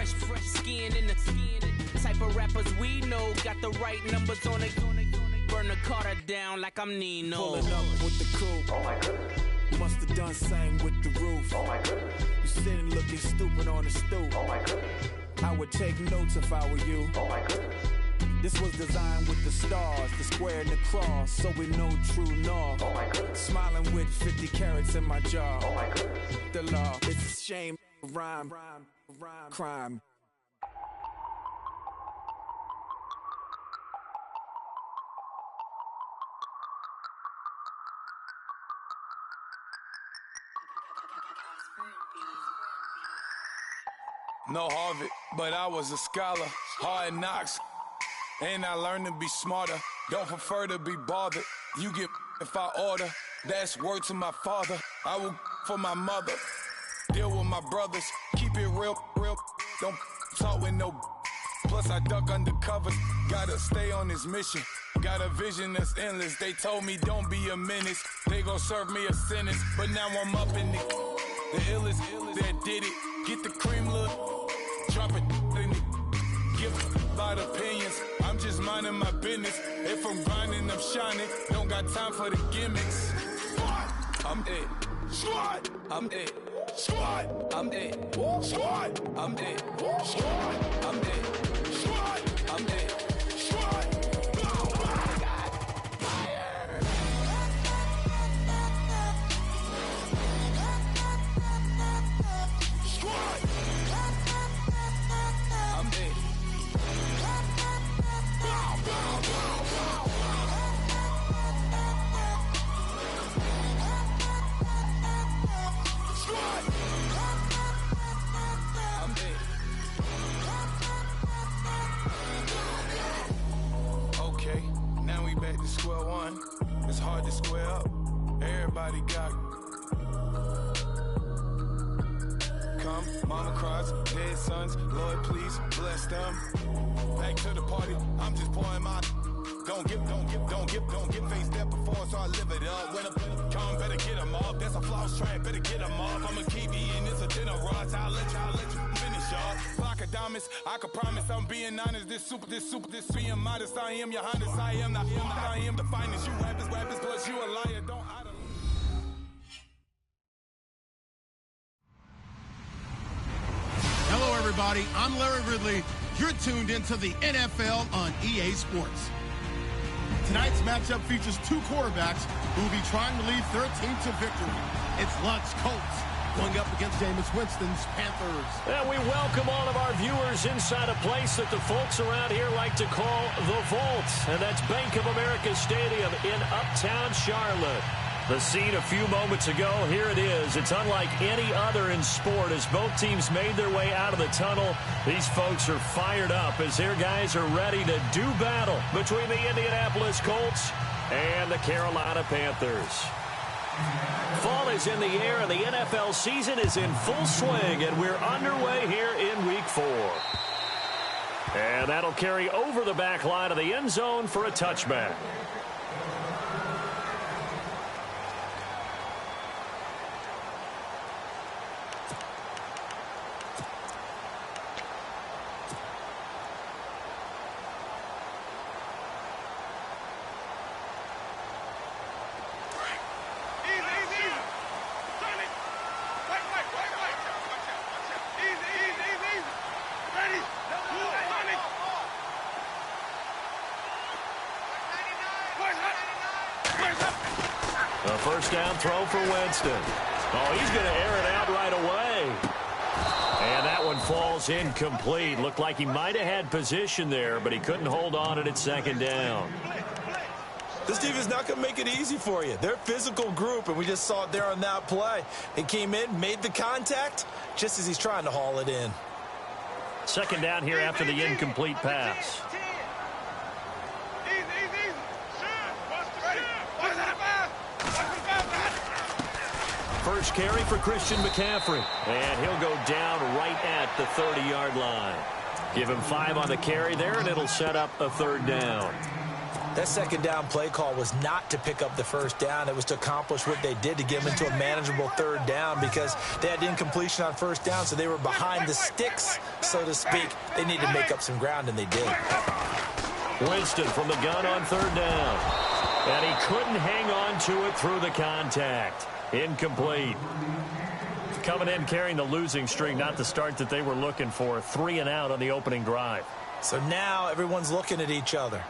fresh skin in the type of rappers we know. Got the right numbers on it. Burn the Carter down like I'm Nino. Pulling up with the coupe. Oh my goodness. Must have done same with the roof. Oh my goodness. You sitting looking stupid on the stoop. Oh my goodness. I would take notes if I were you. Oh my goodness. This was designed with the stars, the square and the cross, so we know true north. Oh my goodness. Smiling with 50 carats in my jaw. Oh my goodness. The law, it's a shame, rhyme, crime. No Harvard, but I was a scholar. Hard knocks, and I learned to be smarter. Don't prefer to be bothered. You get if I order. That's word to my father. I will for my mother. Deal with my brothers. Keep it real. Don't talk with no. Plus I duck undercover. Gotta stay on this mission. Got a vision that's endless. They told me don't be a menace. They gon' serve me a sentence. But now I'm up in the illest that did it. Get the cream look. Drop it in it. Give about opinions. I'm just minding my business. If I'm grinding, I'm shining. Don't got time for the gimmicks. I'm it. Squad. I'm it. Squad. I'm it. Squad. I'm it. Squad. I'm it. Squad. I'm it. Squad. Square one, it's hard to square up. Everybody got come, mama cries, dead sons. Lord, please bless them. Back to the party, I'm just pouring my. Don't get face that before, so I live it up. When I come, better get them up. That's a floss track, better get them up. I'ma keep eating, it's a dinner rush. I'll let you finish up. Flock of diamonds, I can promise I'm being honest. This being modest. I am your highness, I am the finest. You rappers, plus you a liar. Hello, everybody. I'm Larry Ridley. You're tuned into the NFL on EA Sports. Tonight's matchup features two quarterbacks who will be trying to lead their team to victory. It's Luck's Colts going up against Jameis Winston's Panthers. And we welcome all of our viewers inside a place that the folks around here like to call the Vault. And that's Bank of America Stadium in Uptown Charlotte. The scene a few moments ago, here it is. It's unlike any other in sport as both teams made their way out of the tunnel. These folks are fired up as their guys are ready to do battle between the Indianapolis Colts and the Carolina Panthers. Fall is in the air and the NFL season is in full swing, and we're underway here in Week 4. And that'll carry over the back line of the end zone for a touchback. A first down throw for Winston. Oh, he's going to air it out right away. And that one falls incomplete. Looked like he might have had position there, but he couldn't hold on at second down. This team is not going to make it easy for you. They're a physical group, and we just saw it there on that play. He came in, made the contact, just as he's trying to haul it in. Second down here after the incomplete pass. First carry for Christian McCaffrey. And he'll go down right at the 30-yard line. Give him 5 on the carry there, and it'll set up a third down. That second down play call was not to pick up the first down. It was to accomplish what they did to get them into a manageable third down because they had incompletion on first down, so they were behind the sticks, so to speak. They needed to make up some ground, and they did. Winston from the gun on third down. And he couldn't hang on to it through the contact. Incomplete. Coming in carrying the losing streak, not the start that they were looking for. 3 and out on the opening drive. So now everyone's looking at each other.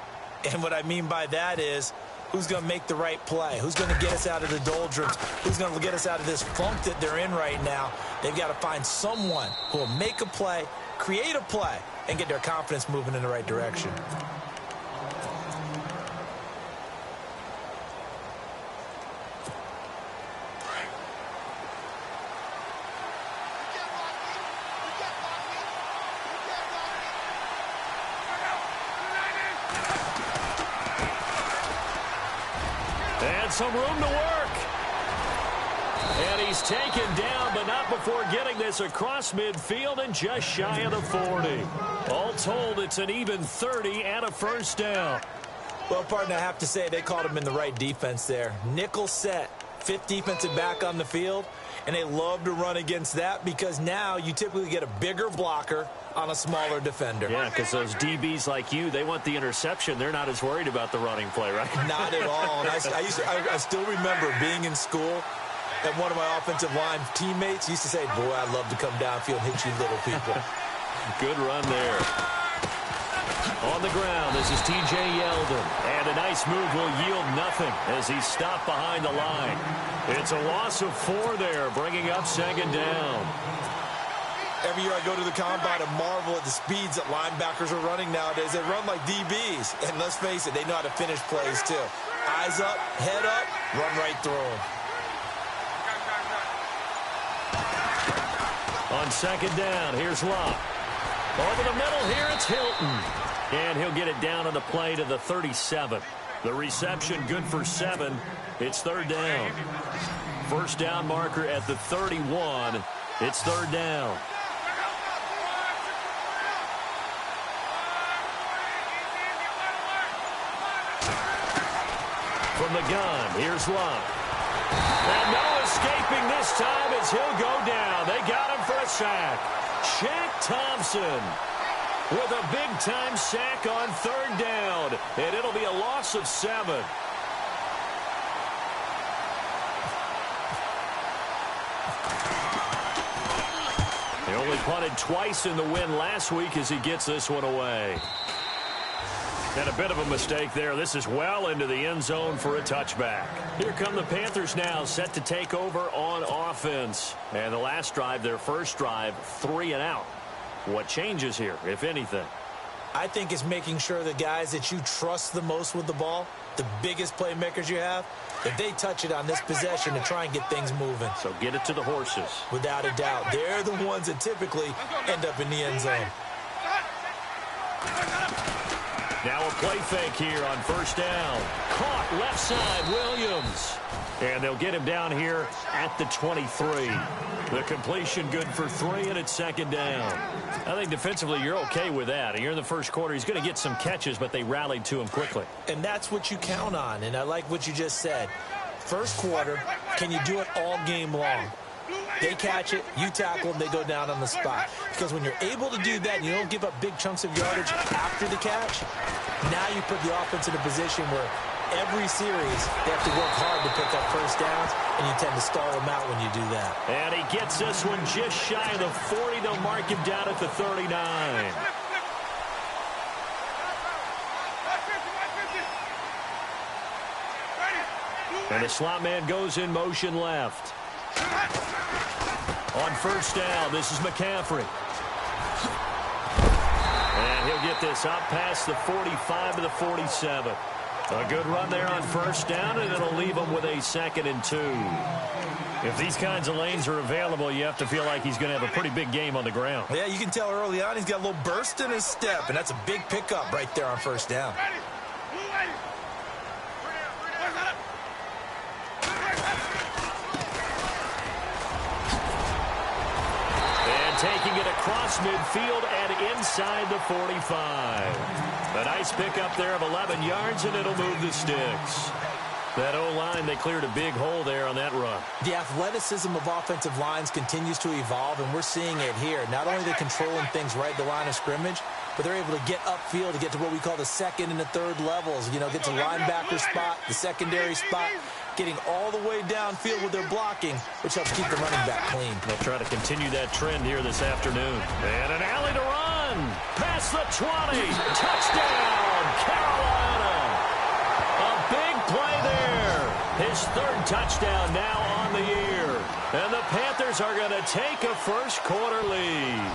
And what I mean by that is, who's going to make the right play? Who's going to get us out of the doldrums? Who's going to get us out of this funk that they're in right now? They've got to find someone who will make a play, create a play, and get their confidence moving in the right direction. Some room to work. And he's taken down, but not before getting this across midfield and just shy of the 40. All told, it's an even 30 and a first down. Well, partner, I have to say they called him in the right defense there. Nickel set, 5th defensive back on the field, and they love to run against that because now you typically get a bigger blocker on a smaller defender. Yeah, because those DBs like you, they want the interception. They're not as worried about the running play, right? Not at all. And I still remember being in school, and one of my offensive line teammates used to say, boy, I'd love to come downfield and hit you little people. Good run there. On the ground, this is T.J. Yeldon. And a nice move will yield nothing as he's stopped behind the line. It's a loss of 4 there, bringing up second down. Every year I go to the combine and marvel at the speeds that linebackers are running nowadays. They run like DBs. And let's face it, they know how to finish plays too. Eyes up, head up, run right through them. On second down, here's Locke. Over the middle here, it's Hilton. And he'll get it down on the play to the 37. The reception good for 7. It's third down. First down marker at the 31. It's third down. From the gun, here's Locke. And no escaping this time as he'll go down. They got him for a sack. Shaq Thompson with a big-time sack on third down. And it'll be a loss of 7. He only punted twice in the win last week as he gets this one away. And a bit of a mistake there. This is well into the end zone for a touchback. Here come the Panthers now, set to take over on offense. And the last drive, their first drive, 3 and out. What changes here, if anything? I think it's making sure the guys that you trust the most with the ball, the biggest playmakers you have, that they touch it on this possession to try and get things moving. So get it to the horses. Without a doubt. They're the ones that typically end up in the end zone. Now a play fake here on first down. Caught left side, Williams. And they'll get him down here at the 23. The completion good for 3, and it's second down. I think defensively you're okay with that. Here in the first quarter, he's going to get some catches, but they rallied to him quickly. And that's what you count on, and I like what you just said. First quarter, can you do it all game long? They catch it, you tackle them, they go down on the spot. Because when you're able to do that and you don't give up big chunks of yardage after the catch, now you put the offense in a position where every series they have to work hard to pick up first downs, and you tend to stall them out when you do that. And he gets this one just shy of the 40. They'll mark him down at the 39. And the slot man goes in motion left. On first down, this is McCaffrey. And he'll get this up past the 45 to the 47. A good run there on first down, and it'll leave him with a 2nd and 2. If these kinds of lanes are available, you have to feel like he's going to have a pretty big game on the ground. Yeah, you can tell early on he's got a little burst in his step, and that's a big pickup right there on first down. And taking it across midfield and inside the 45. A nice pickup there of 11 yards, and it'll move the sticks. That O-line, they cleared a big hole there on that run. The athleticism of offensive lines continues to evolve, and we're seeing it here. Not only are they controlling things right at the line of scrimmage, but they're able to get upfield to get to what we call the second and the third levels. You know, get to linebacker spot, the secondary spot, getting all the way downfield with their blocking, which helps keep the running back clean. They'll try to continue that trend here this afternoon. And an alley to run. Past the 20. Touchdown, Carolina. A big play there. His third touchdown now on the year. And the Panthers are going to take a first quarter lead.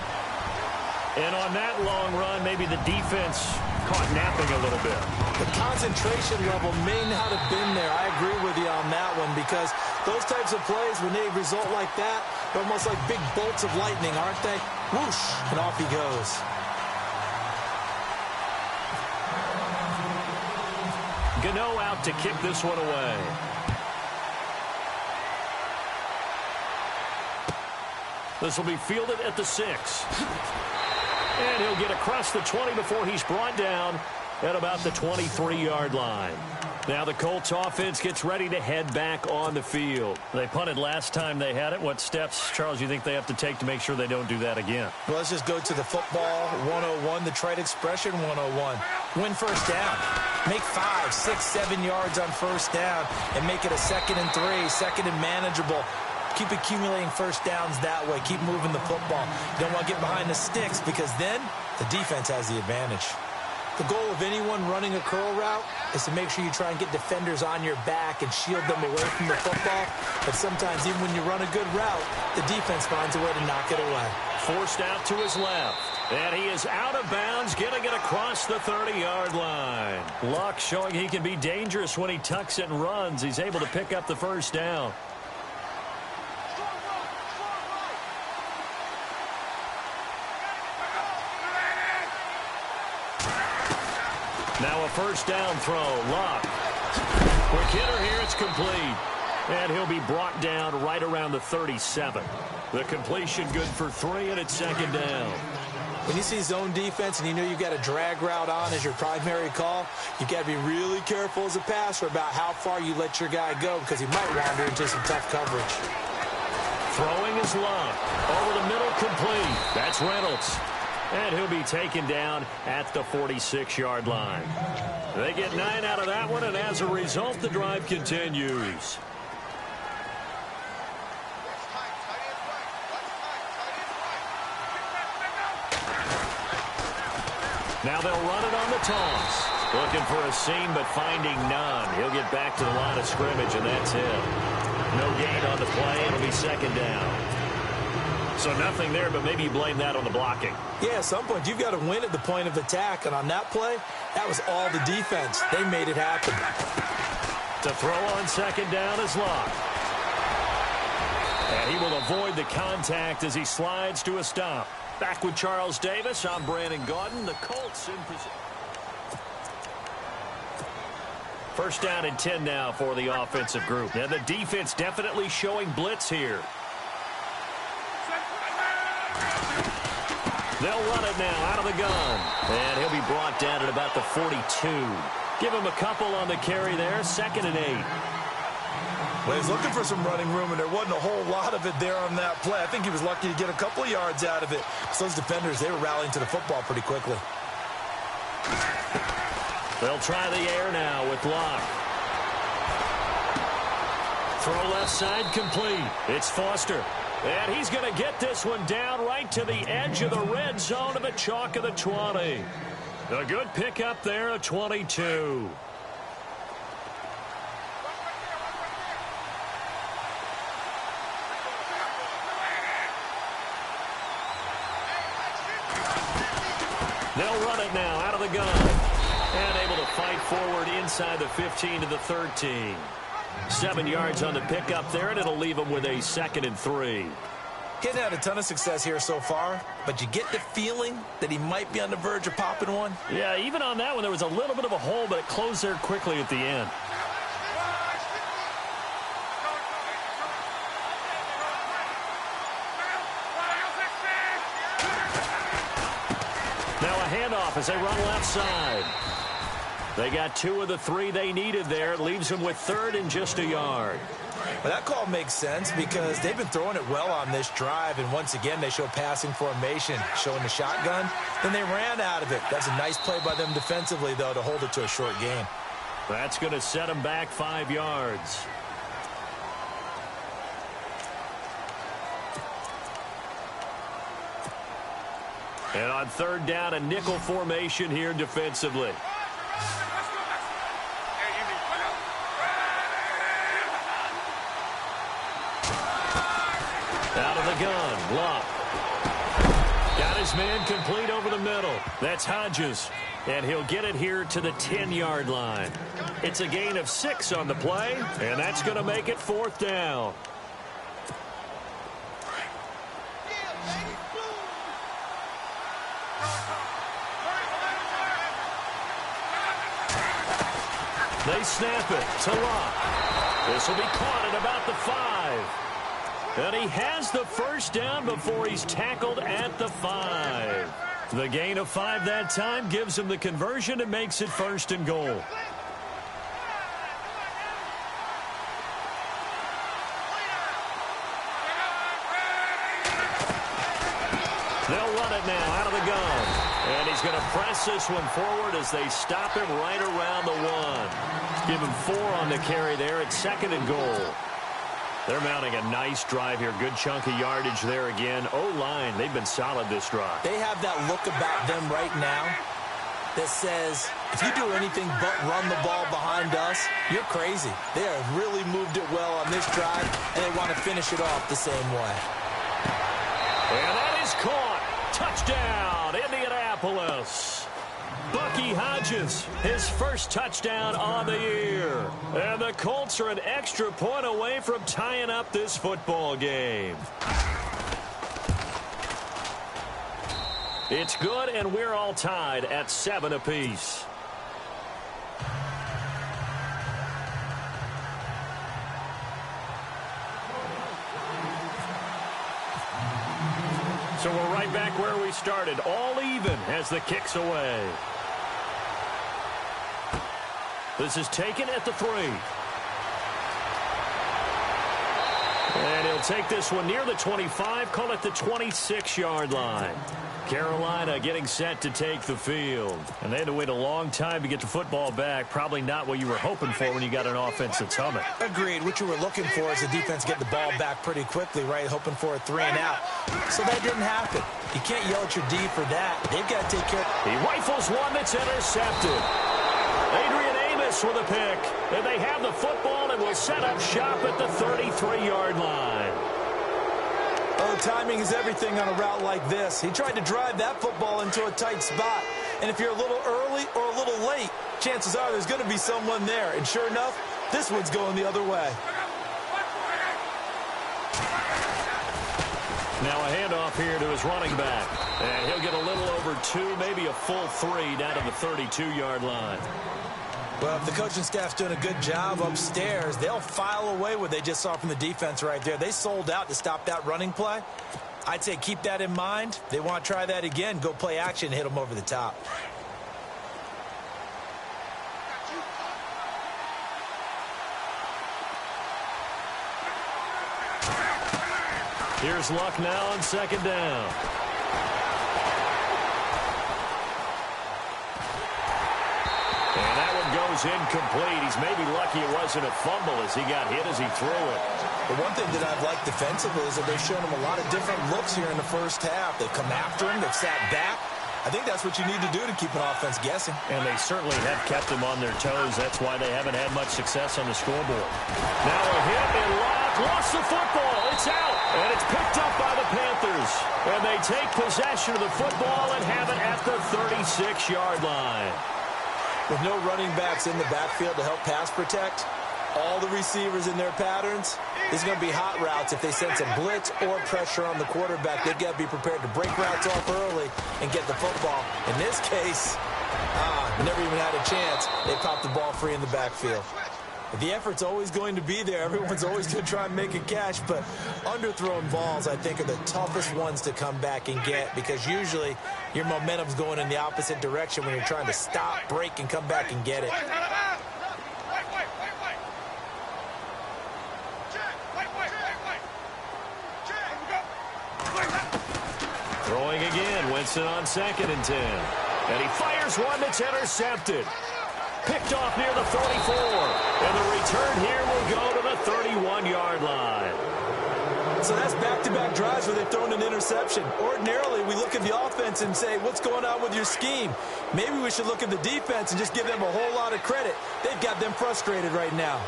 And on that long run, maybe the defense caught napping a little bit. The concentration level may not have been there. I agree with you on that one, because those types of plays, when they result like that, they're almost like big bolts of lightning, aren't they? Whoosh, and off he goes. Gano out to kick this one away. This will be fielded at the 6. And he'll get across the 20 before he's brought down at about the 23-yard line. Now the Colts offense gets ready to head back on the field. They punted last time they had it. What steps, Charles, you think they have to take to make sure they don't do that again? Well, let's just go to the football 101, the trite expression 101. Win first down. Make 5, 6, 7 yards on first down and make it a 2nd and 3, 2nd and manageable. Keep accumulating first downs that way. Keep moving the football. You don't want to get behind the sticks, because then the defense has the advantage. The goal of anyone running a curl route is to make sure you try and get defenders on your back and shield them away from the football. But sometimes even when you run a good route, the defense finds a way to knock it away. Forced out to his left. And he is out of bounds, getting it across the 30-yard line. Luck showing he can be dangerous when he tucks it and runs. He's able to pick up the first down. Now a first down throw. Luck. Quick hitter here. It's complete. And he'll be brought down right around the 37. The completion good for 3, and it's 2nd down. When you see zone defense and you know you've got a drag route on as your primary call, you've got to be really careful as a passer about how far you let your guy go, because he might wander into some tough coverage. Throwing is Luck. Over the middle, complete. That's Reynolds. And he'll be taken down at the 46-yard line. They get 9 out of that one, and as a result, the drive continues. Now they'll run it on the toss. Looking for a seam, but finding none. He'll get back to the line of scrimmage, and that's it. No gain on the play. It'll be 2nd down. So nothing there, but maybe you blame that on the blocking. Yeah, at some point, you've got to win at the point of attack. And on that play, that was all the defense. They made it happen. To throw on 2nd down is Luck. And he will avoid the contact as he slides to a stop. Back with Charles Davis, I'm Brandon Gaudin. The Colts in position. First down and 10 now for the offensive group. And the defense definitely showing blitz here. They'll run it now out of the gun. And he'll be brought down at about the 42. Give him a couple on the carry there. 2nd and 8. Well, he's looking for some running room, and there wasn't a whole lot of it there on that play. I think he was lucky to get a couple of yards out of it. So those defenders, they were rallying to the football pretty quickly. They'll try the air now with Luck. Throw left side complete. It's Foster. And he's going to get this one down right to the edge of the red zone of the chalk of the 20. A good pickup there, a 22. They'll run it now out of the gun. And able to fight forward inside the 15 to the 13. 7 yards on the pickup there, and it'll leave them with a 2nd and 3. He hasn't had a ton of success here so far, but you get the feeling that he might be on the verge of popping one. Yeah, even on that one, there was a little bit of a hole, but it closed there quickly at the end. handoff as they run left side. They got 2 of the 3 they needed there. Leaves them with 3rd and just a yard. Well, that call makes sense because they've been throwing it well on this drive, and once again they show passing formation, showing the shotgun. Then they ran out of it. That's a nice play by them defensively, though, to hold it to a short gain. That's going to set them back 5 yards. And on 3rd down, a nickel formation here defensively. Out of the gun, Luck. Got his man complete over the middle. That's Hodges. And he'll get it here to the 10-yard line. It's a gain of 6 on the play, and that's going to make it 4th down. They snap it to Luck. This will be caught at about the 5. And he has the 1st down before he's tackled at the 5. The gain of 5 that time gives him the conversion and makes it 1st and goal. They'll run it now out of the gun. And he's going to press this one forward as they stop him right around the 1. Give him 4 on the carry there at 2nd and goal. They're mounting a nice drive here. Good chunk of yardage there again. O-line, they've been solid this drive. They have that look about them right now that says, if you do anything but run the ball behind us, you're crazy. They have really moved it well on this drive, and they want to finish it off the same way. And that is caught. Touchdown, Indianapolis. Bucky Hodges, his 1st touchdown on the year. And the Colts are an extra point away from tying up this football game. It's good, and we're all tied at 7 apiece. So we're right back where we started, all even as the kick's away. This is taken at the 3. And he'll take this one near the 25, call it the 26-yard line. Carolina getting set to take the field. And they had to wait a long time to get the football back. Probably not what you were hoping for when you got an offense that's humming. Agreed. What you were looking for is the defense get the ball back pretty quickly, right? Hoping for a 3 and out. So that didn't happen. You can't yell at your D for that. They've got to take care. He rifles one that's intercepted. Adrian Amos with a pick. And they have the football and will set up shop at the 33-yard line. Oh, timing is everything on a route like this. He tried to drive that football into a tight spot. And if you're a little early or a little late, chances are there's going to be someone there. And sure enough, this one's going the other way. Now a handoff here to his running back. And he'll get a little over 2, maybe a full 3 down to the 32-yard line. Well, if the coaching staff's doing a good job upstairs, they'll file away what they just saw from the defense right there. They sold out to stop that running play. I'd say keep that in mind. They want to try that again. Go play action, hit them over the top. Here's Luck now on 2nd down. And that one goes incomplete. He's maybe lucky it wasn't a fumble as he got hit as he threw it. The one thing that I've liked defensively is that they've shown him a lot of different looks here in the first half. They've come after him. They've sat back. I think that's what you need to do to keep an offense guessing. And they certainly have kept them on their toes. That's why they haven't had much success on the scoreboard. Now a hit and Luck lost the football. It's out. And it's picked up by the Panthers. And they take possession of the football and have it at the 36-yard line. With no running backs in the backfield to help pass protect, all the receivers in their patterns, this is going to be hot routes if they sense a blitz or pressure on the quarterback. They've got to be prepared to break routes off early and get the football. In this case, never even had a chance. They popped the ball free in the backfield. The effort's always going to be there. Everyone's always going to try and make a catch, but underthrown balls, I think, are the toughest ones to come back and get because usually your momentum's going in the opposite direction when you're trying to stop, break, and come back and get it. Throwing again, Winston on 2nd and 10. And he fires one that's intercepted. Picked off near the 34. And the return here will go to the 31-yard line. So that's back-to-back drives where they've thrown an interception. Ordinarily, we look at the offense and say, what's going on with your scheme? Maybe we should look at the defense and just give them a whole lot of credit. They've got them frustrated right now.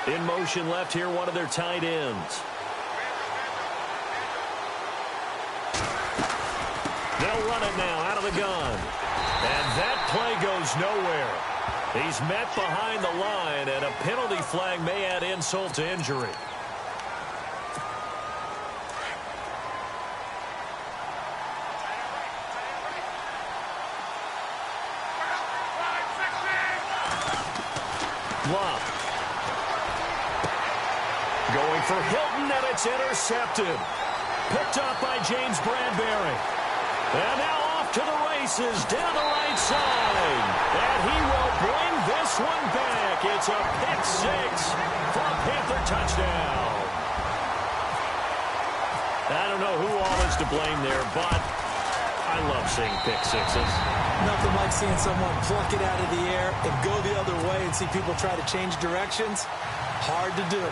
In motion left here, one of their tight ends. They'll run it now out of the gun. And that play goes nowhere. He's met behind the line, and a penalty flag may add insult to injury. Love. Going for Hilton, and it's intercepted. Picked up by James Bradbury. And now off to the races down the right side. And he will bring this one back. It's a pick-6 for a Panther touchdown. I don't know who all is to blame there, but I love seeing pick-6s. Nothing like seeing someone pluck it out of the air and go the other way and see people try to change directions. Hard to do.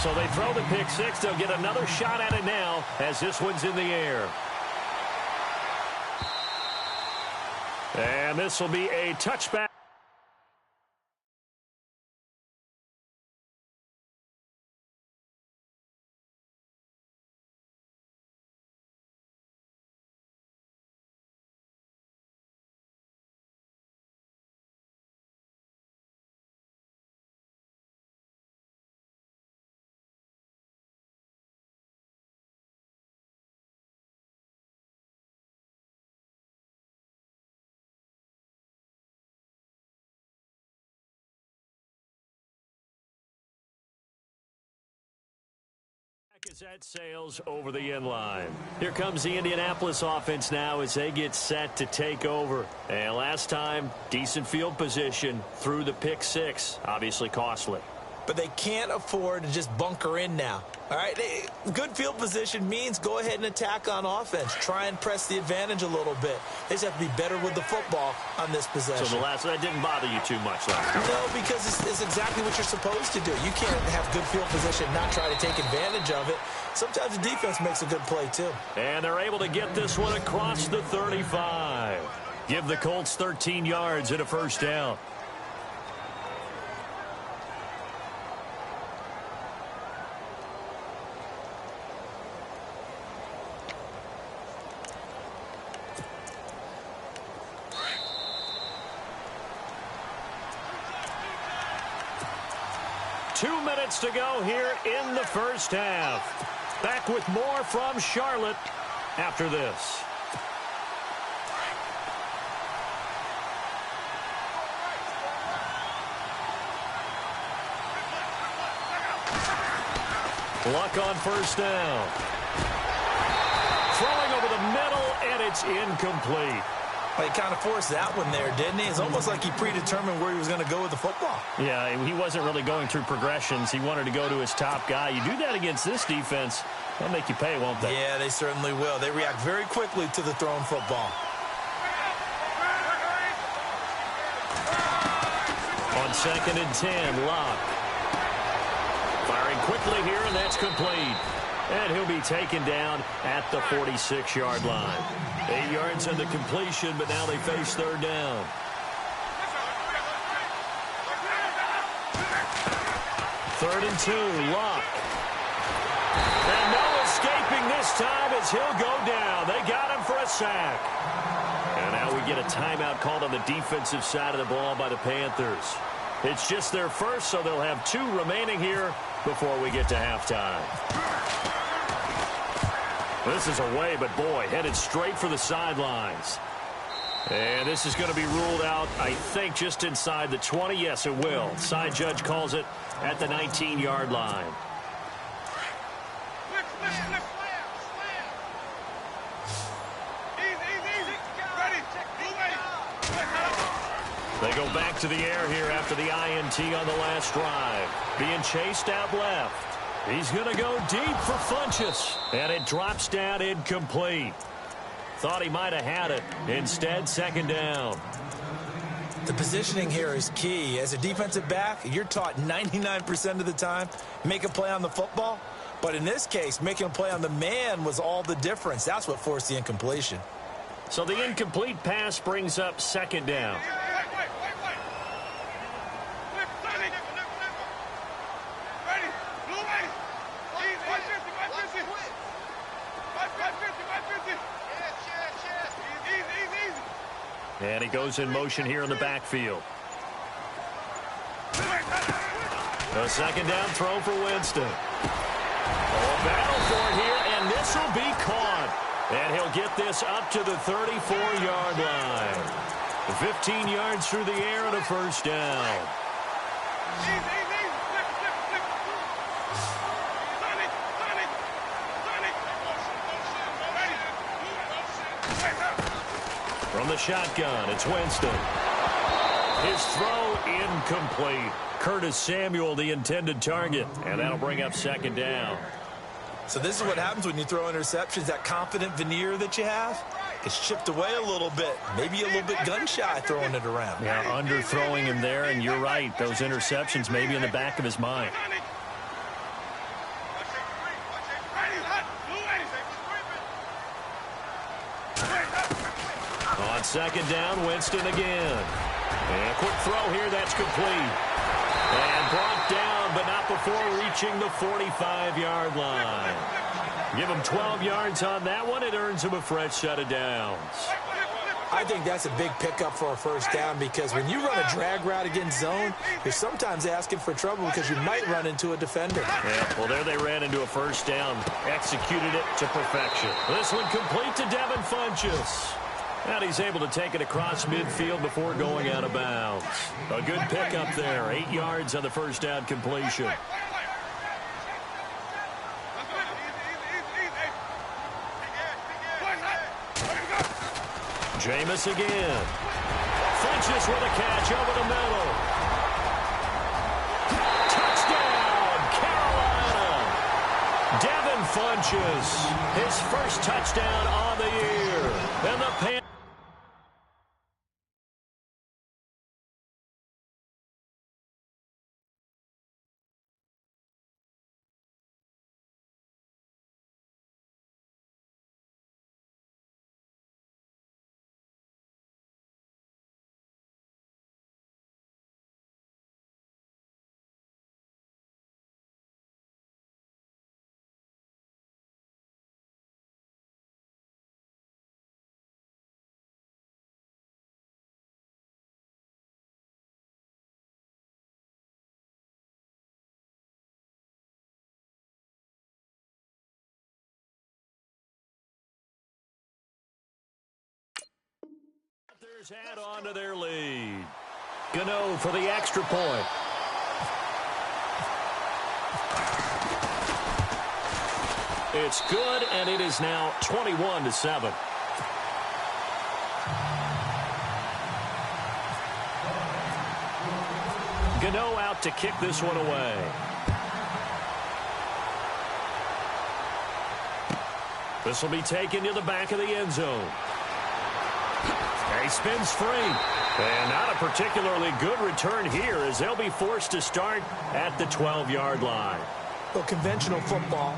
So they throw the pick-6. They'll get another shot at it now as this one's in the air. And this will be a touchback. As that sails over the end line. Here comes the Indianapolis offense now as they get set to take over. And last time, decent field position through the pick-6. Obviously costly. But they can't afford to just bunker in now. All right, good field position means go ahead and attack on offense. Try and press the advantage a little bit. They just have to be better with the football on this possession. So that didn't bother you too much last time? No, because it's exactly what you're supposed to do. You can't have good field position, not try to take advantage of it. Sometimes the defense makes a good play, too. And they're able to get this one across the 35. Give the Colts 13 yards and a first down. To go here in the first half. Back with more from Charlotte after this. Luck on first down. Throwing over the middle, and it's incomplete. Well, he kind of forced that one there, didn't he? It's almost like he predetermined where he was going to go with the football. Yeah, he wasn't really going through progressions. He wanted to go to his top guy. You do that against this defense, they'll make you pay, won't they? Yeah, they certainly will. They react very quickly to the thrown football. On 2nd and 10, Locke. Firing quickly here, and that's complete. And he'll be taken down at the 46-yard line. 8 yards on the completion, but now they face third down. Third and 2, Locke. And no escaping this time as he'll go down. They got him for a sack. And now we get a timeout called on the defensive side of the ball by the Panthers. It's just their first, so they'll have 2 remaining here before we get to halftime. This is away, but boy, headed straight for the sidelines. And this is going to be ruled out, I think, just inside the 20. Yes, it will. Side judge calls it at the 19-yard line. They go back to the air here after the INT on the last drive. Being chased out left. He's going to go deep for Funchess. And it drops down incomplete. Thought he might have had it. Instead, second down. The positioning here is key. As a defensive back, you're taught 99% of the time, make a play on the football. But in this case, making a play on the man was all the difference. That's what forced the incompletion. So the incomplete pass brings up second down. And he goes in motion here in the backfield. A second down throw for Winston. Oh, battle for it here, and this will be caught. And he'll get this up to the 34-yard line. 15 yards through the air and a first down. From the shotgun, it's Winston. His throw incomplete. Curtis Samuel, the intended target, and that'll bring up second down. So this is what happens when you throw interceptions. That confident veneer that you have, it's chipped away a little bit. Maybe a little bit gun-shy throwing it around. Yeah, underthrowing him there, and you're right. Those interceptions may be in the back of his mind. On second down, Winston again. And a quick throw here, that's complete. And brought down, but not before reaching the 45-yard line. Give him 12 yards on that one. It earns him a fresh set of downs. I think that's a big pickup for a first down because when you run a drag route against zone, you're sometimes asking for trouble because you might run into a defender. Yeah, well, there they ran into a first down. Executed it to perfection. This one complete to Devin Funchess. And he's able to take it across midfield before going out of bounds. A good pickup there. 8 yards on the first down completion. Jameis again. Funchess with a catch over the middle. Touchdown, Carolina. Devin Funchess, his first touchdown on the year. And the Panthers. Add on to their lead. Gano for the extra point. It's good, and it is now 21-7. Gano out to kick this one away. This will be taken to the back of the end zone. He spins free. And not a particularly good return here as they'll be forced to start at the 12-yard line. Well, conventional football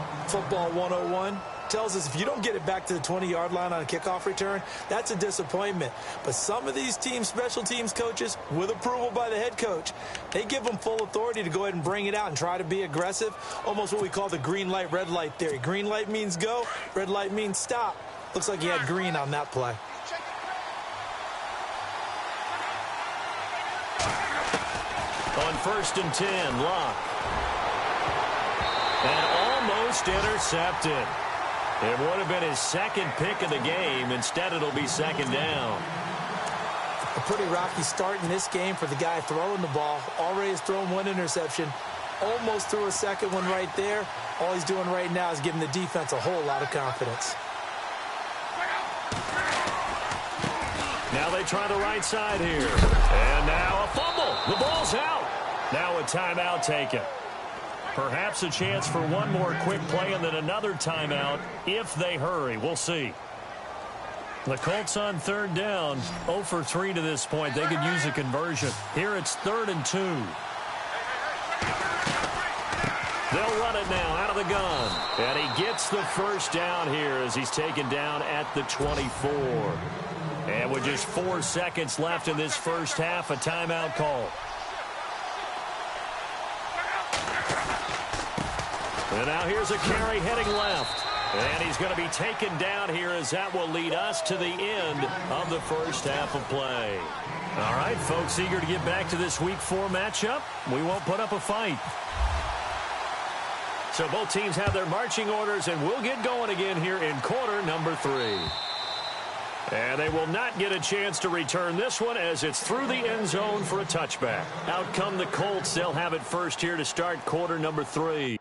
101, tells us if you don't get it back to the 20-yard line on a kickoff return, that's a disappointment. But some of these teams, special teams coaches, with approval by the head coach, they give them full authority to go ahead and bring it out and try to be aggressive, almost what we call the green light, red light theory. Green light means go, red light means stop. Looks like he had green on that play. On 1st and 10, Locke. And almost intercepted. It would have been his second pick of the game. Instead, it'll be second down. A pretty rocky start in this game for the guy throwing the ball. Already has thrown one interception. Almost threw a second one right there. All he's doing right now is giving the defense a whole lot of confidence. Now they try the right side here. And now a fumble. The ball's out. Now a timeout taken. Perhaps a chance for one more quick play and then another timeout if they hurry. We'll see. The Colts on third down. 0 for 3 to this point. They could use a conversion. Here it's 3rd and 2. They'll run it now out of the gun. And he gets the first down here as he's taken down at the 24. And with just 4 seconds left in this first half, a timeout call. And now here's a carry heading left. And he's going to be taken down here as that will lead us to the end of the first half of play. All right, folks, eager to get back to this Week 4 matchup. We won't put up a fight. So both teams have their marching orders, and we'll get going again here in quarter number 3. And they will not get a chance to return this one as it's through the end zone for a touchback. Out come the Colts. They'll have it first here to start quarter number 3.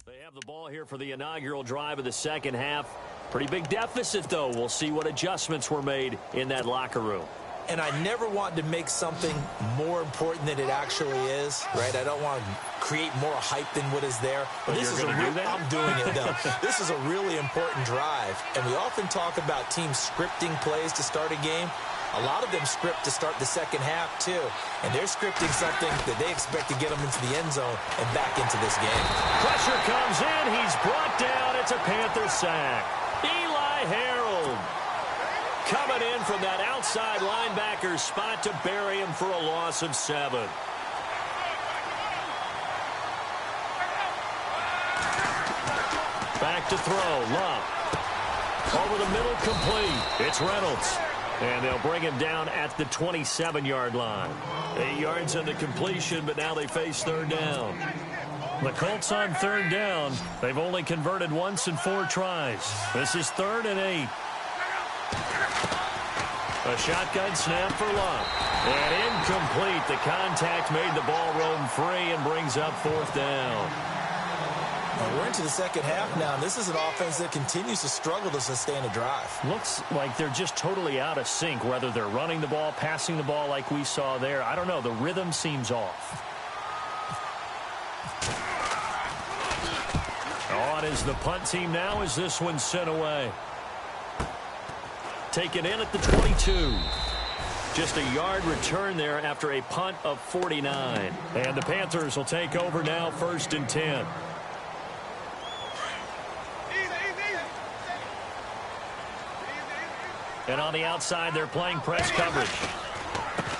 They have the ball here for the inaugural drive of the second half. Pretty big deficit, though. We'll see what adjustments were made in that locker room. And I never want to make something more important than it actually is, right? I don't want to create more hype than what is there. But this is I'm doing it, though. This is a really important drive. And we often talk about teams scripting plays to start a game. A lot of them script to start the second half, too. And they're scripting something that they expect to get them into the end zone and back into this game. Pressure comes in. He's brought down. It's a Panther sack. Eli Harold coming in from that outside linebacker spot to bury him for a loss of 7. Back to throw. Love. Over the middle, complete. It's Reynolds. And they'll bring him down at the 27-yard line. 8 yards on the completion, but now they face third down. The Colts on third down. They've only converted once in 4 tries. This is 3rd and 8. A shotgun snap for Love. And incomplete. The contact made the ball roam free and brings up 4th down. Well, we're into the second half now. This is an offense that continues to struggle to sustain a drive. Looks like they're just totally out of sync, whether they're running the ball, passing the ball like we saw there. I don't know. The rhythm seems off. On is the punt team now as this one's sent away. Taken in at the 22. Just a yard return there after a punt of 49. And the Panthers will take over now, 1st and 10. And on the outside, they're playing press coverage.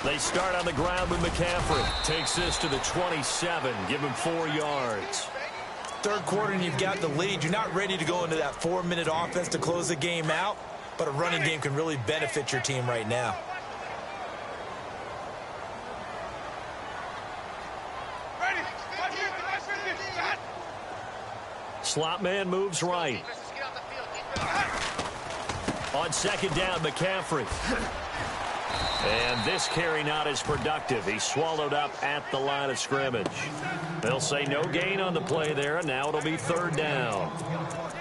They start on the ground with McCaffrey. Takes this to the 27. Give him 4 yards. Third quarter and you've got the lead. You're not ready to go into that 4-minute offense to close the game out. But a running game can really benefit your team right now. Slot man moves right. On second down, McCaffrey. And this carry not as productive. He swallowed up at the line of scrimmage. They'll say no gain on the play there, and now it'll be 3rd down.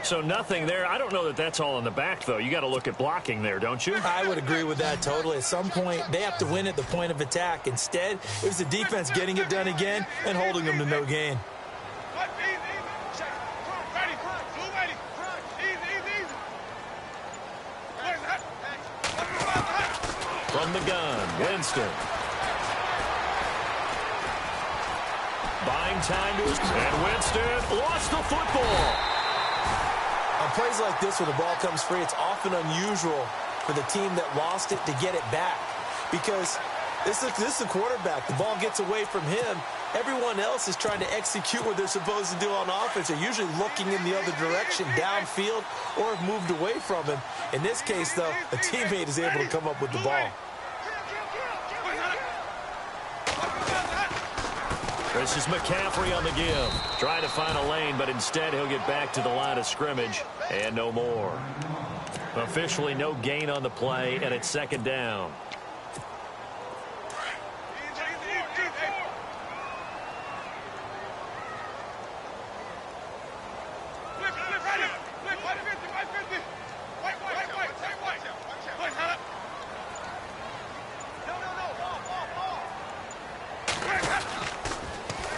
So nothing there. I don't know that that's all in the back, though. You got to look at blocking there, don't you? I would agree with that totally. At some point, they have to win at the point of attack. Instead, it was the defense getting it done again and holding them to no gain. From the gun, Winston. Buying time to his... And Winston lost the football. On plays like this where the ball comes free, it's often unusual for the team that lost it to get it back. Because this is the quarterback. The ball gets away from him. Everyone else is trying to execute what they're supposed to do on offense. They're usually looking in the other direction, downfield, or have moved away from him. In this case, though, a teammate is able to come up with the ball. This is McCaffrey on the give. Trying to find a lane, but instead he'll get back to the line of scrimmage and no more. Officially no gain on the play, and it's 2nd down.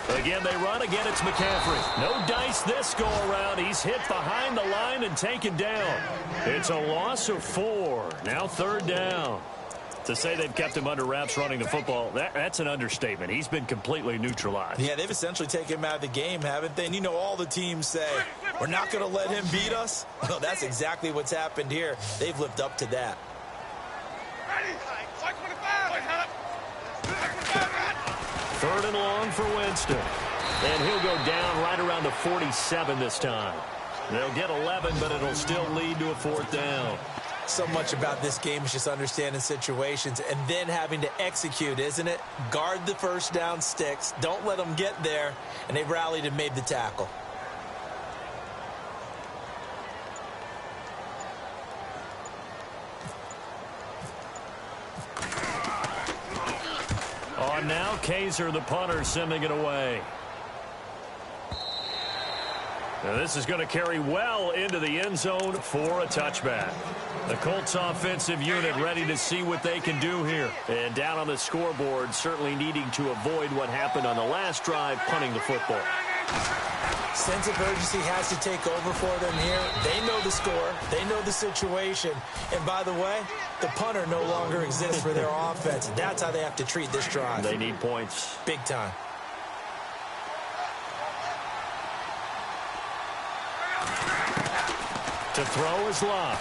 Again, they run. Again, it's McCaffrey. No dice this go-around. He's hit behind the line and taken down. It's a loss of 4. Now 3rd down. To say they've kept him under wraps running the football, that's an understatement. He's been completely neutralized. Yeah, they've essentially taken him out of the game, haven't they? And you know all the teams say, we're not going to let him beat us. Well, that's exactly what's happened here. They've lived up to that. 3rd and long for Winston. And he'll go down right around the 47 this time. They'll get 11, but it'll still lead to a 4th down. So much about this game is just understanding situations and then having to execute, isn't it? Guard the first down sticks. Don't let them get there. And they've rallied and made the tackle. On now, Kaiser, the punter, sending it away. Now this is going to carry well into the end zone for a touchback. The Colts offensive unit ready to see what they can do here. And down on the scoreboard, certainly needing to avoid what happened on the last drive, punting the football. Sense of urgency has to take over for them here. They know the score. They know the situation. And by the way, the punter no longer exists for their offense. That's how they have to treat this drive. They need points. Big time. To throw is Love.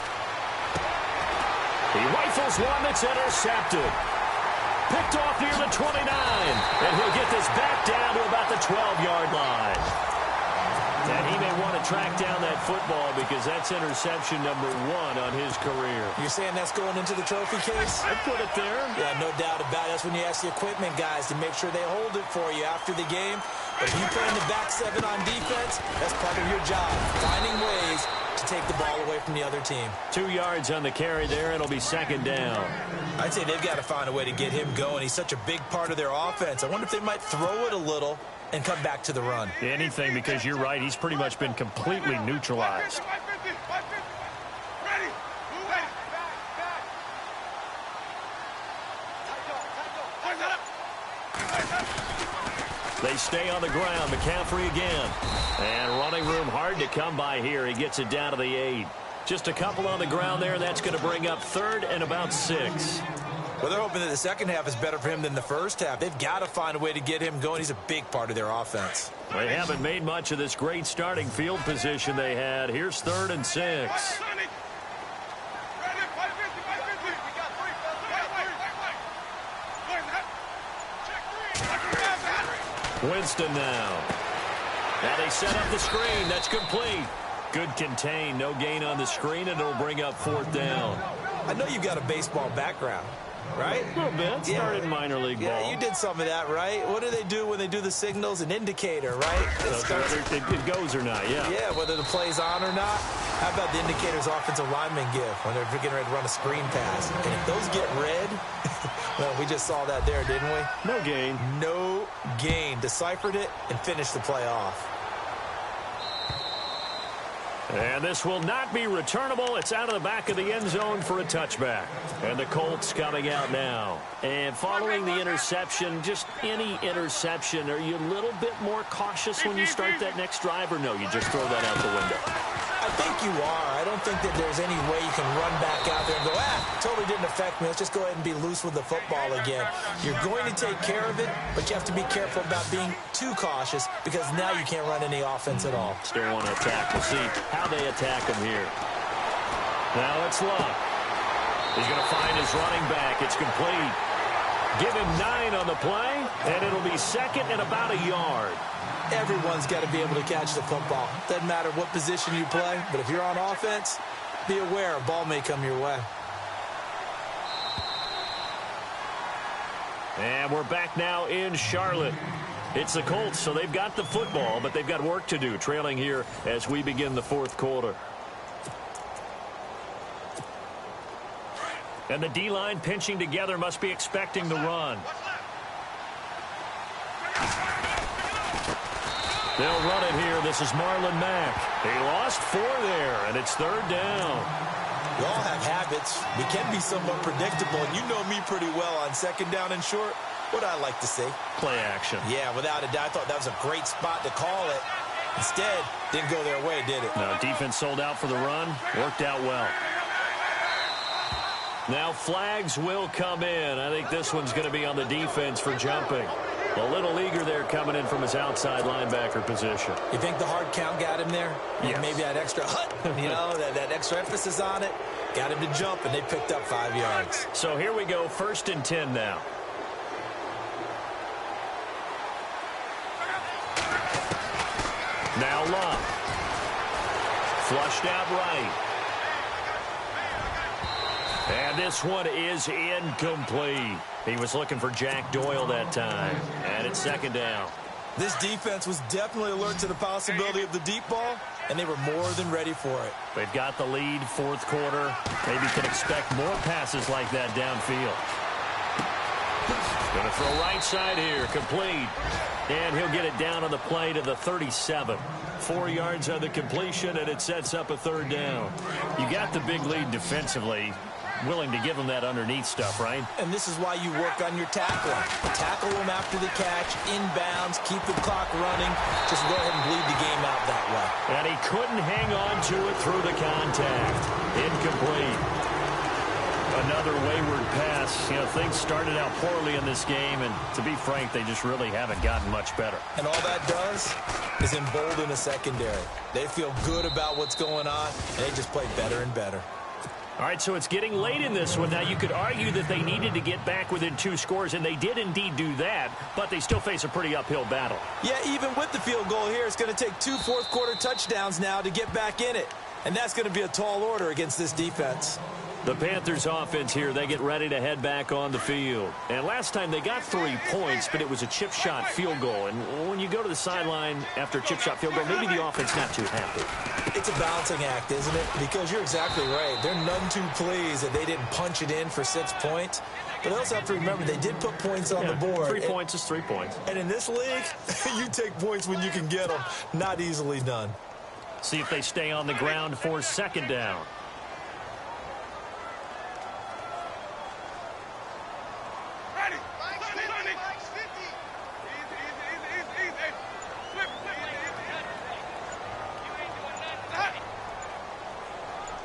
He rifles one that's intercepted. Picked off near the 29. And he'll get this back down to about the 12-yard line. And he may want to track down that football because that's interception number 1 on his career. You're saying that's going into the trophy case? I put it there. Yeah, no doubt about it. That's when you ask the equipment guys to make sure they hold it for you after the game. But if you play in the back 7 on defense, that's part of your job, finding ways to take the ball away from the other team. 2 yards on the carry there. It'll be 2nd down. I'd say they've got to find a way to get him going. He's such a big part of their offense. I wonder if they might throw it a little and come back to the run. Anything, because you're right. He's pretty much been completely neutralized. They stay on the ground. McCaffrey again. And running room hard to come by here. He gets it down to the 8. Just a couple on the ground there. That's going to bring up 3rd and about 6. Well, they're hoping that the second half is better for him than the first half. They've got to find a way to get him going. He's a big part of their offense. They haven't made much of this great starting field position they had. Here's 3rd and 6. Winston now. Now they set up the screen. That's complete. Good contain. No gain on the screen, and it'll bring up 4th down. I know you've got a baseball background, right? A little bit. Started in minor league ball. Yeah, you did some of that, right? What do they do when they do the signals? An indicator, right? Whether it goes or not, yeah. Yeah, whether the play's on or not. How about the indicators offensive linemen give when they're getting ready to run a screen pass? And if those get red, Well, we just saw that there, didn't we? No gain. No gain. Deciphered it and finished the play off. And this will not be returnable. It's out of the back of the end zone for a touchback. And the Colts coming out now. And following the interception, just any interception, are you a little bit more cautious when you start that next drive, or no, you just throw that out the window? I think you are. I don't think that there's any way you can run back out there and go, totally didn't affect me. Let's just go ahead and be loose with the football again. You're going to take care of it, but you have to be careful about being too cautious because now you can't run any offense at all. Still want to attack. We'll see how they attack him here. Now it's Love. He's going to find his running back. It's complete. Give him 9 on the play, and it'll be second and about a yard. Everyone's got to be able to catch the football. Doesn't matter what position you play, but if you're on offense, be aware a ball may come your way. And we're back now in Charlotte. It's the Colts, so they've got the football, but they've got work to do, trailing here as we begin the fourth quarter. And the D-line pinching together, must be expecting the run. They'll run it here. This is Marlon Mack. He lost 4 there, and it's third down. We all have habits. We can be somewhat predictable, and you know me pretty well on second down and short. What I like to see? Play action. Yeah, without a doubt. I thought that was a great spot to call it. Instead, didn't go their way, did it? No, defense sold out for the run. Worked out well. Now flags will come in. I think this one's going to be on the defense for jumping. A little leaguer there coming in from his outside linebacker position. You think the hard count got him there? Yes. Maybe that extra that extra emphasis on it got him to jump, and they picked up 5 yards. So here we go, 1st and 10 now. Now Love. Flushed out right. And this one is incomplete. He was looking for Jack Doyle that time. And it's second down. This defense was definitely alert to the possibility of the deep ball, and they were more than ready for it. They've got the lead, fourth quarter. Maybe can expect more passes like that downfield. Going to throw right side here, complete. And he'll get it down on the play to the 37. 4 yards on the completion, and it sets up a third down. You got the big lead defensively. Willing to give them that underneath stuff, right? And this is why you work on your tackling. Tackle them after the catch, inbounds, keep the clock running. Just go ahead and bleed the game out that way. And he couldn't hang on to it through the contact. Incomplete. Another wayward pass. You know, things started out poorly in this game, and to be frank, they just really haven't gotten much better. And all that does is embolden the secondary. They feel good about what's going on, and they just play better and better. All right, so it's getting late in this one. Now, you could argue that they needed to get back within 2 scores, and they did indeed do that, but they still face a pretty uphill battle. Yeah, even with the field goal here, it's going to take 2 fourth-quarter touchdowns now to get back in it. And that's going to be a tall order against this defense. The Panthers offense here, they get ready to head back on the field. And last time they got 3 points, but it was a chip shot field goal. And when you go to the sideline after a chip shot field goal, maybe the offense not too happy. It's a balancing act, isn't it? Because you're exactly right. They're none too pleased that they didn't punch it in for 6 points. But they also have to remember they did put points on the board. 3 points is 3 points. And in this league, you take points when you can get them. Not easily done. See if they stay on the ground for second down.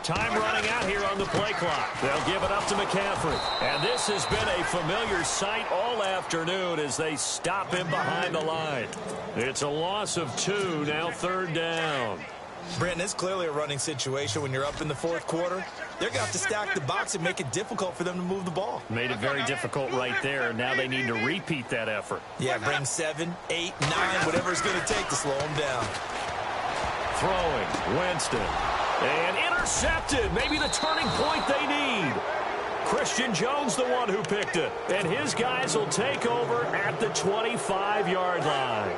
Time running out here on the play clock. They'll give it up to McCaffrey. And this has been a familiar sight all afternoon as they stop him behind the line. It's a loss of 2, now third down. Brandon, it's clearly a running situation when you're up in the fourth quarter. They're going to have to stack the box and make it difficult for them to move the ball. Made it very difficult right there. Now they need to repeat that effort. Yeah, bring 7, 8, 9, whatever it's going to take to slow them down. Throwing, Winston. And intercepted. Maybe the turning point they need. Christian Jones, the one who picked it. And his guys will take over at the 25-yard line.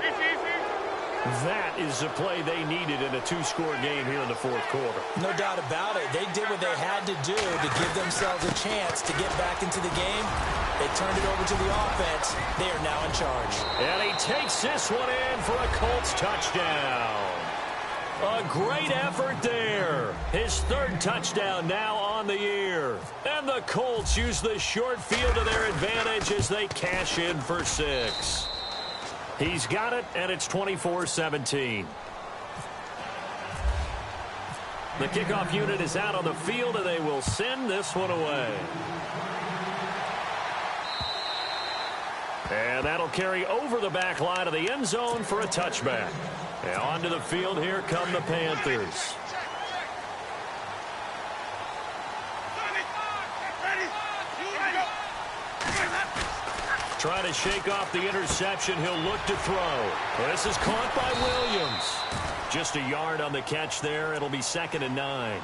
That is the play they needed in a two-score game here in the fourth quarter. No doubt about it. They did what they had to do to give themselves a chance to get back into the game. They turned it over to the offense. They are now in charge. And he takes this one in for a Colts touchdown. A great effort there. His third touchdown now on the year. And the Colts use the short field to their advantage as they cash in for 6. He's got it, and it's 24-17. The kickoff unit is out on the field, and they will send this one away. And that'll carry over the back line of the end zone for a touchback. And onto the field, here come the Panthers. Trying to shake off the interception. He'll look to throw. This is caught by Williams. Just a yard on the catch there. It'll be 2nd and 9.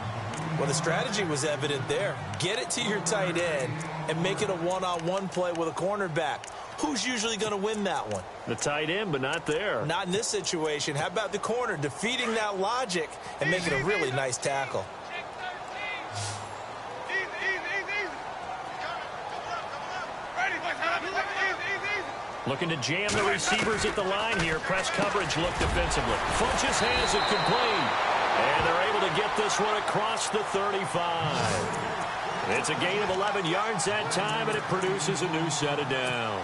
Well, the strategy was evident there. Get it to your tight end and make it a one-on-one play with a cornerback. Who's usually going to win that one? The tight end, but not there. Not in this situation. How about the corner defeating that logic and making a really nice tackle? Looking to jam the receivers at the line here. Press coverage look defensively. Funchess has it complete. And they're able to get this one across the 35. It's a gain of 11 yards that time, and it produces a new set of downs.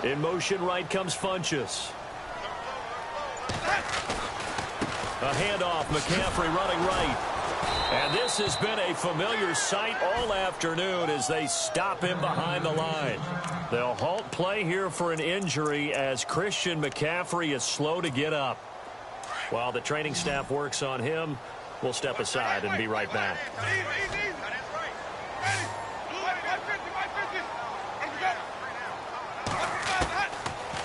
In motion right comes Funchess. A handoff, McCaffrey running right. And this has been a familiar sight all afternoon as they stop him behind the line. They'll halt play here for an injury as Christian McCaffrey is slow to get up. While the training staff works on him, we'll step aside and be right back.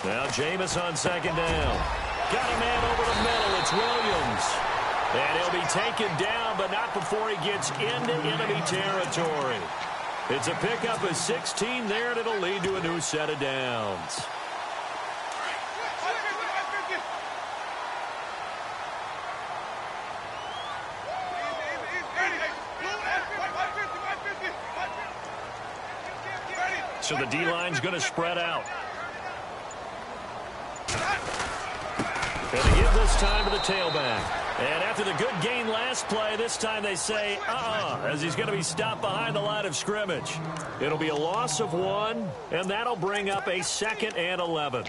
Now Jameis on 2nd down. Got a man over the middle. It's Williams. And he'll be taken down, but not before he gets into enemy territory. It's a pickup of 16 there, and it'll lead to a new set of downs. So the D-line's going to spread out. And they give this time to the tailback. And after the good gain last play, this time they say, as he's going to be stopped behind the line of scrimmage. It'll be a loss of 1, and that'll bring up a 2nd and 11.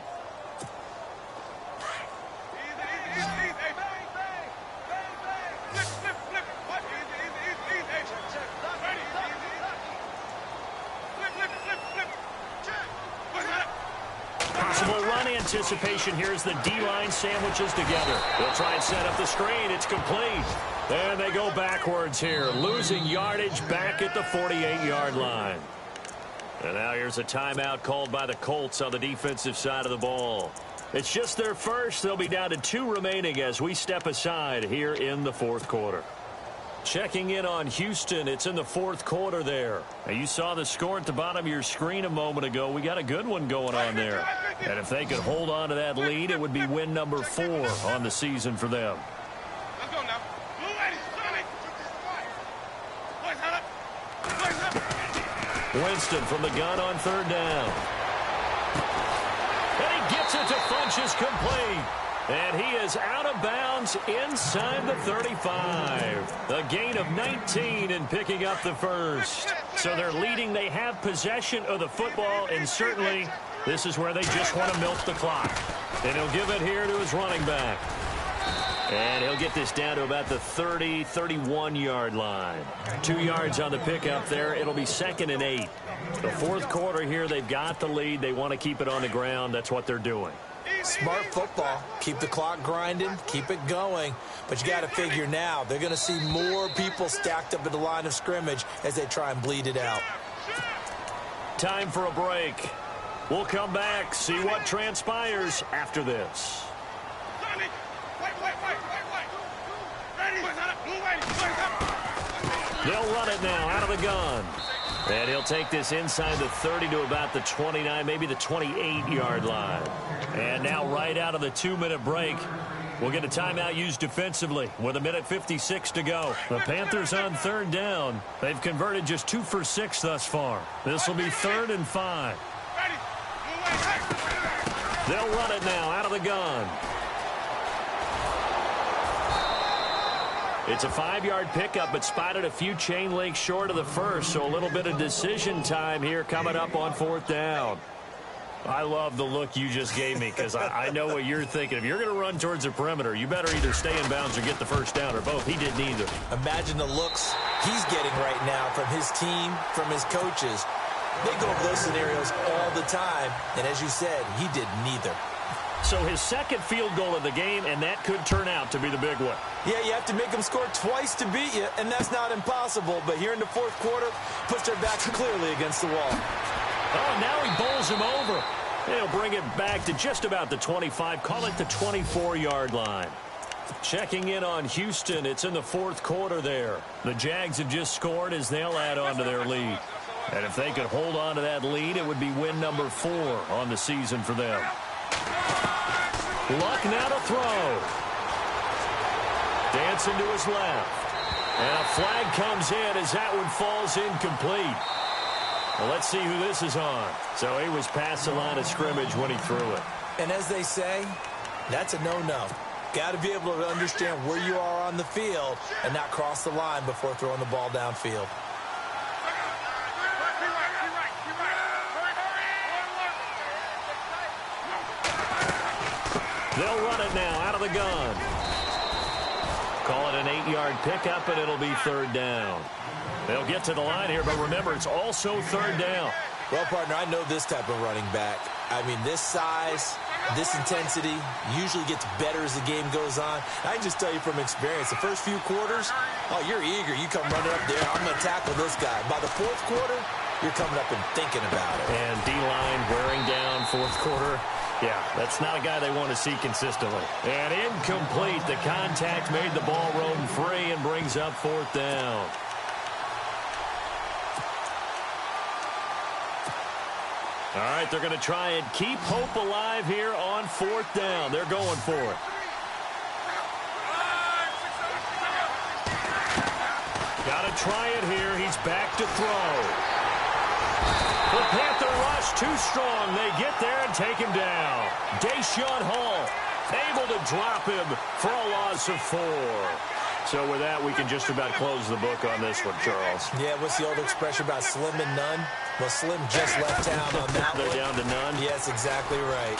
Possible run anticipation here as the D-line sandwiches together. They'll try and set up the screen. It's complete. And they go backwards here, losing yardage back at the 48-yard line. And now here's a timeout called by the Colts on the defensive side of the ball. It's just their first. They'll be down to 2 remaining as we step aside here in the fourth quarter. Checking in on Houston. It's in the fourth quarter there. Now, you saw the score at the bottom of your screen a moment ago. We got a good one going on there. And if they could hold on to that lead, it would be win number 4 on the season for them. Let's go now. Winston from the gun on 3rd down. And he gets it to Funchess complete. And he is out of bounds inside the 35. A gain of 19 in picking up the first. So they're leading. They have possession of the football, and certainly this is where they just want to milk the clock. And he'll give it here to his running back. And he'll get this down to about the 30, 31-yard line. 2 yards on the pickup there. It'll be 2nd and 8. The fourth quarter here, they've got the lead. They want to keep it on the ground. That's what they're doing. Smart football. Keep the clock grinding. Keep it going. But you got to figure now, they're going to see more people stacked up at the line of scrimmage as they try and bleed it out. Time for a break. We'll come back, see what transpires after this. They'll run it now out of the gun. And he'll take this inside the 30 to about the 29, maybe the 28-yard line. And now right out of the 2-minute break, we'll get a timeout used defensively with 1:56 to go. The Panthers on 3rd down. They've converted just 2 for 6 thus far. This will be 3rd and 5. They'll run it now out of the gun. It's a 5-yard pickup, but spotted a few chain links short of the first, so a little bit of decision time here coming up on 4th down. I love the look you just gave me because I know what you're thinking. If you're going to run towards the perimeter, you better either stay in bounds or get the first down, or both. He did neither. Imagine the looks he's getting right now from his team, from his coaches. They go over those scenarios all the time, and as you said, he did neither. So his second field goal of the game, and that could turn out to be the big one. Yeah, you have to make them score twice to beat you, and that's not impossible. But here in the 4th quarter, puts their backs clearly against the wall. Oh, and now he bowls him over. He'll bring it back to just about the 25, call it the 24-yard line. Checking in on Houston, it's in the 4th quarter there. The Jags have just scored as they'll add on to their lead. And if they could hold on to that lead, it would be win number 4 on the season for them. Luck now to throw. Dancing to his left. And a flag comes in as that one falls incomplete. Well, let's see who this is on. So he was past the line of scrimmage when he threw it. And as they say, that's a no-no. Got to be able to understand where you are on the field and not cross the line before throwing the ball downfield. They'll run it now out of the gun. Call it an 8-yard pickup, and it'll be 3rd down. They'll get to the line here, but remember, it's also 3rd down. Well, partner, I know this type of running back. I mean, this size, this intensity usually gets better as the game goes on. I can just tell you from experience, the first few quarters, oh, you're eager. You come running up there, I'm going to tackle this guy. By the 4th quarter, you're coming up and thinking about it. And D-line wearing down 4th quarter. Yeah, that's not a guy they want to see consistently. And incomplete. The contact made the ball roam free and brings up 4th down. All right, they're going to try and keep hope alive here on 4th down. They're going for it. Got to try it here. He's back to throw. The Panther rush too strong. They get there and take him down. Deshaun Hall able to drop him for a loss of 4. So with that, we can just about close the book on this one, Charles. Yeah, what's the old expression about slim and none? Well, Slim just left town on that They're one. down to none? Yes, exactly right.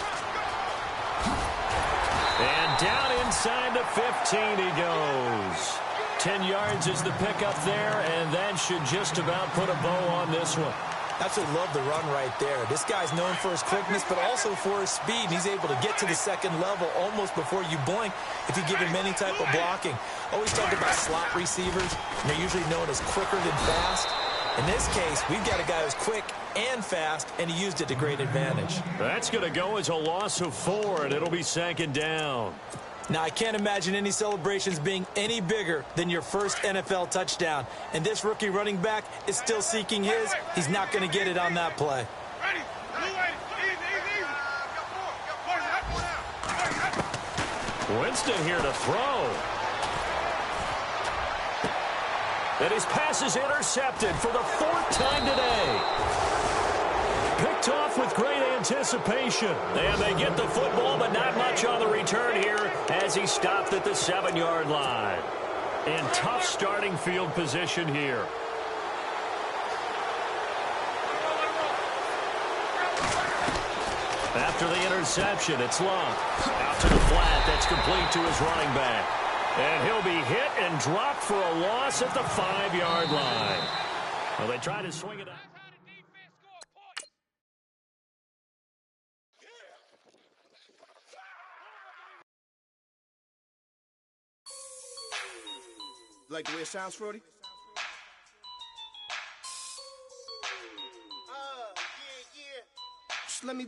And down inside the 15 he goes. 10 yards is the pickup there, and that should just about put a bow on this one. Absolutely love the run right there. This guy's known for his quickness, but also for his speed. And he's able to get to the 2nd level almost before you blink if you give him any type of blocking. Always talk about slot receivers, and they're usually known as quicker than fast. In this case, we've got a guy who's quick and fast, and he used it to great advantage. That's going to go as a loss of 4, and it'll be 2nd down. Now, I can't imagine any celebrations being any bigger than your first NFL touchdown. And this rookie running back is still seeking his. He's not going to get it on that play. Winston here to throw. And his pass is intercepted for the 4th time today. Picked off with great anticipation. And they get the football, but not much on the return here as he stopped at the 7-yard line. And tough starting field position here. After the interception, it's Long. Out to the flat. That's complete to his running back. And he'll be hit and dropped for a loss at the 5-yard line. Well, they try to swing it out. Like the way it sounds, Frody? Yeah. Just let me